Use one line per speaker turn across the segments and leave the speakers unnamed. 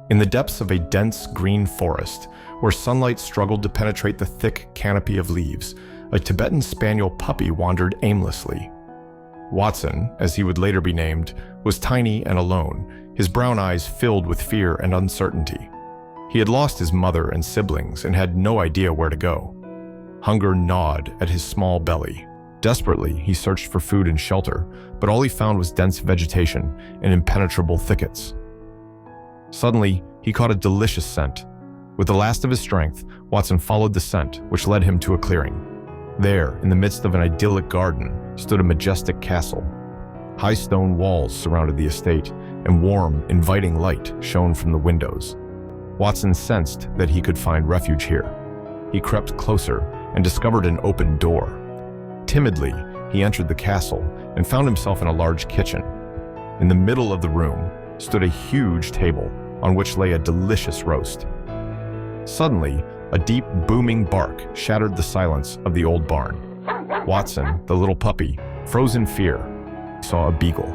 In the depths of a dense green forest, where sunlight struggled to penetrate the thick canopy of leaves, a Tibetan Spaniel puppy wandered aimlessly. Watson, as he would later be named, was tiny and alone, his brown eyes filled with fear and uncertainty. He had lost his mother and siblings and had no idea where to go. Hunger gnawed at his small belly. Desperately, he searched for food and shelter, but all he found was dense vegetation and impenetrable thickets. Suddenly, he caught a delicious scent. With the last of his strength, Watson followed the scent, which led him to a clearing. There, in the midst of an idyllic garden, stood a majestic castle. High stone walls surrounded the estate, and warm, inviting light shone from the windows. Watson sensed that he could find refuge here. He crept closer and discovered an open door. Timidly, he entered the castle and found himself in a large kitchen. In the middle of the room stood a huge table on which lay a delicious roast. Suddenly, a deep, booming bark shattered the silence of the old barn. Watson, the little puppy, froze in fear, saw a beagle.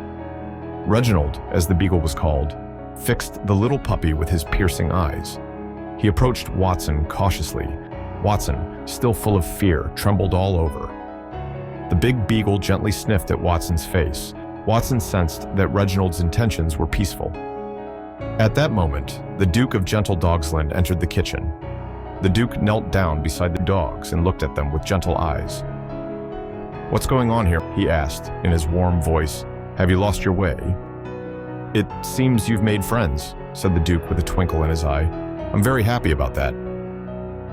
Reginald, as the beagle was called, fixed the little puppy with his piercing eyes. He approached Watson cautiously. Watson, still full of fear, trembled all over. The big beagle gently sniffed at Watson's face. Watson sensed that Reginald's intentions were peaceful. At that moment, the Duke of Gentle Dogsland entered the kitchen. The Duke knelt down beside the dogs and looked at them with gentle eyes. "What's going on here?" he asked in his warm voice. "Have you lost your way?" "It seems you've made friends," said the Duke with a twinkle in his eye. "I'm very happy about that."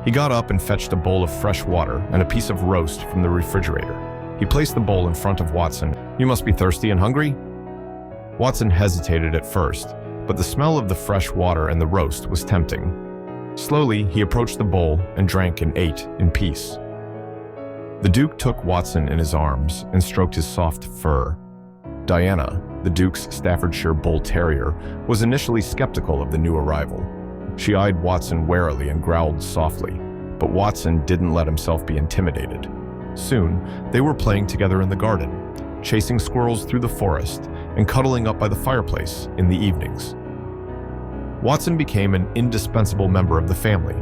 He got up and fetched a bowl of fresh water and a piece of roast from the refrigerator. He placed the bowl in front of Watson. "You must be thirsty and hungry?" Watson hesitated at first, but the smell of the fresh water and the roast was tempting. Slowly, he approached the bowl and drank and ate in peace. The Duke took Watson in his arms and stroked his soft fur. Diana, the Duke's Staffordshire Bull Terrier, was initially skeptical of the new arrival. She eyed Watson warily and growled softly, but Watson didn't let himself be intimidated. Soon, they were playing together in the garden, chasing squirrels through the forest and cuddling up by the fireplace in the evenings. Watson became an indispensable member of the family.